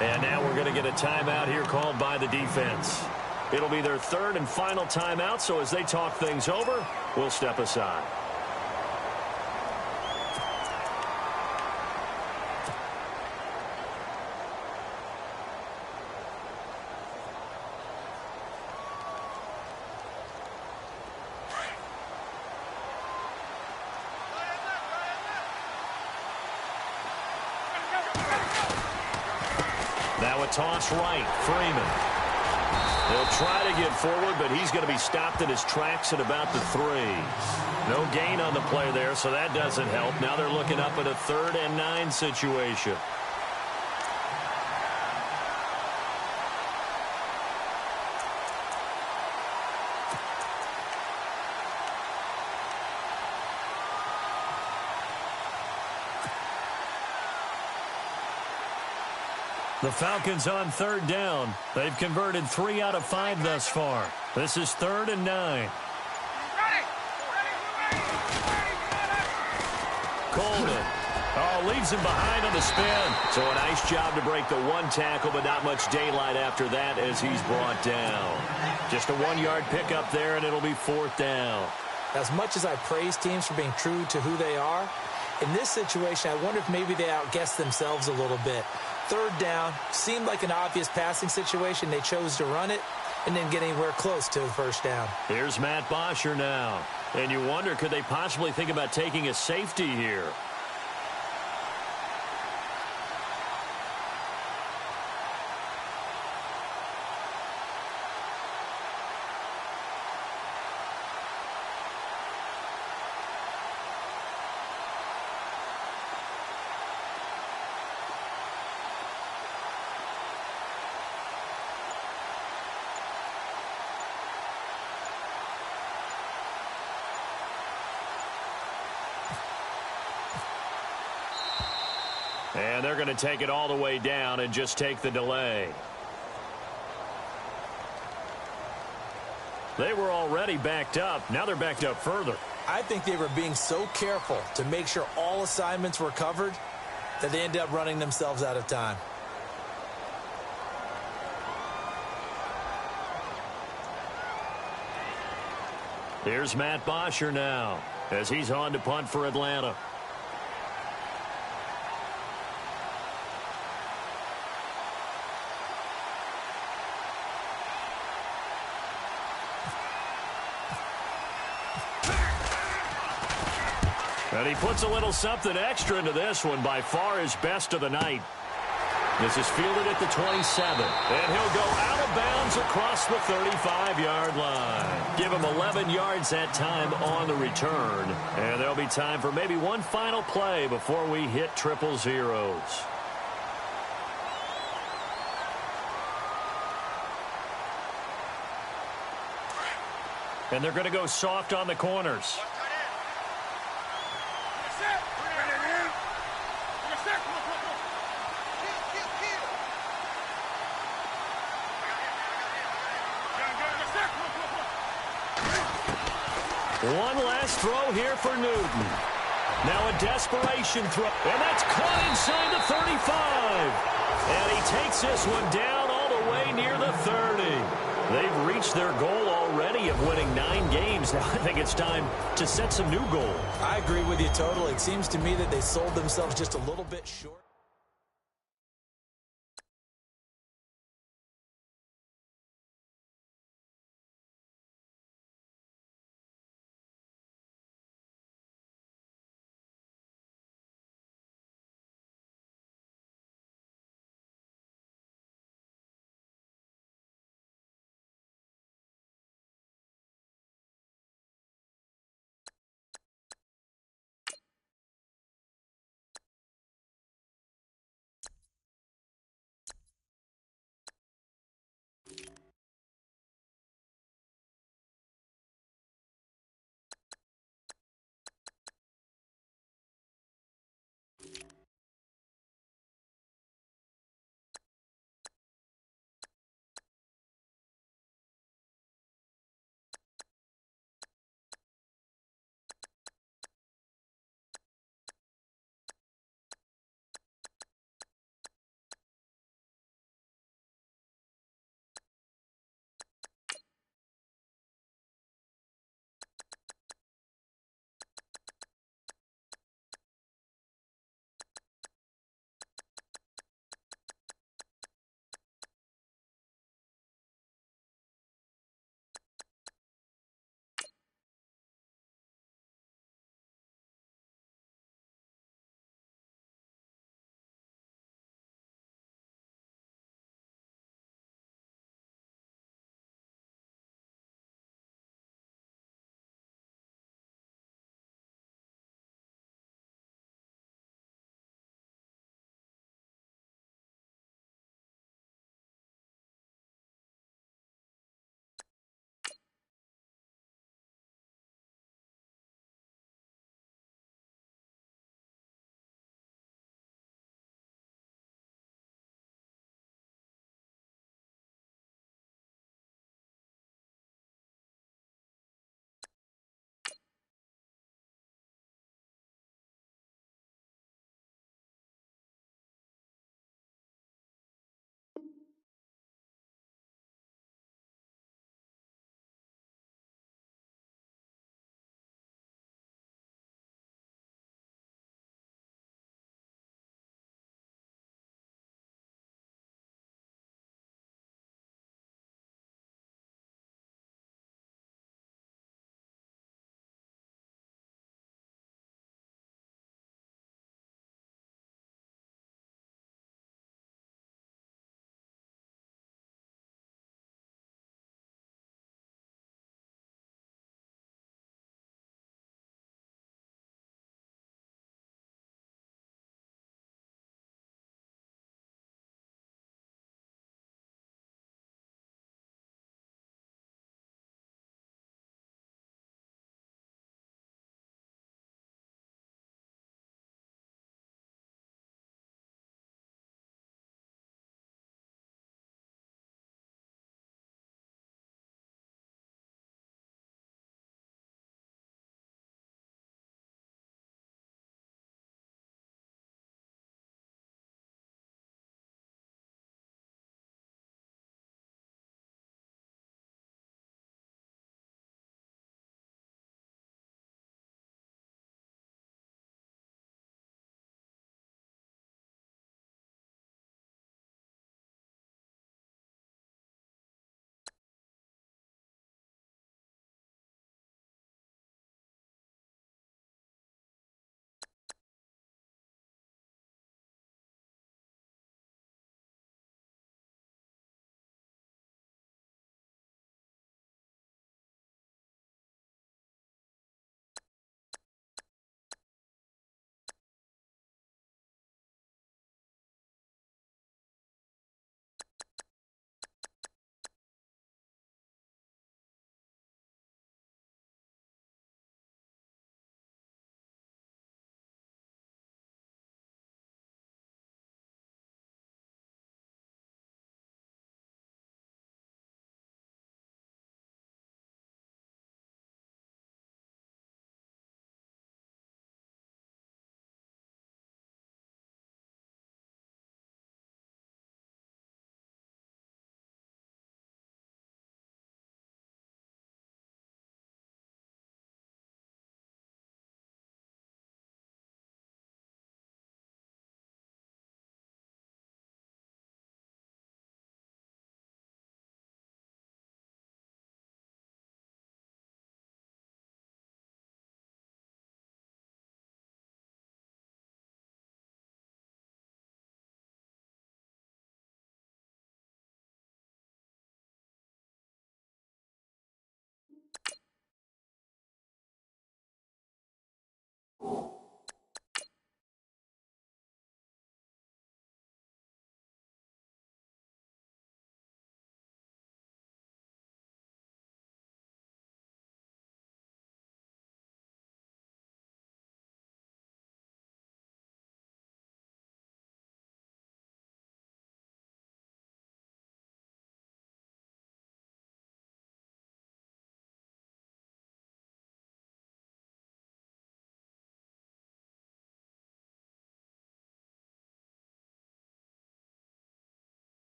And now we're going to get a timeout here called by the defense. It'll be their third and final timeout, so as they talk things over, we'll step aside. Now a toss right, Freeman. They'll try to get forward, but he's going to be stopped in his tracks at about the 3. No gain on the play there, so that doesn't help. Now they're looking up at a 3rd and 9 situation. The Falcons on 3rd down. They've converted 3 out of 5 thus far. This is 3rd and 9. Coleman. Oh, leaves him behind on the spin. So a nice job to break the 1 tackle, but not much daylight after that as he's brought down. Just a 1-yard pickup there, and it'll be 4th down. As much as I praise teams for being true to who they are, in this situation, I wonder if maybe they outguessed themselves a little bit. 3rd down, seemed like an obvious passing situation. They chose to run it and didn't get anywhere close to a 1st down. Here's Matt Bosher now. And you wonder, could they possibly think about taking a safety here? And they're going to take it all the way down and just take the delay. They were already backed up. Now they're backed up further. I think they were being so careful to make sure all assignments were covered that they ended up running themselves out of time. Here's Matt Bosher now as he's on to punt for Atlanta. And he puts a little something extra into this one, by far his best of the night. This is fielded at the 27. And he'll go out of bounds across the 35-yard line. Give him 11 yards that time on the return. And there'll be time for maybe one final play before we hit triple zeros. And they're going to go soft on the corners. One last throw here for Newton. Now a desperation throw. And that's caught inside the 35. And he takes this one down all the way near the 30. They've reached their goal already of winning 9 games. Now I think it's time to set some new goals. I agree with you totally. It seems to me that they sold themselves just a little bit short.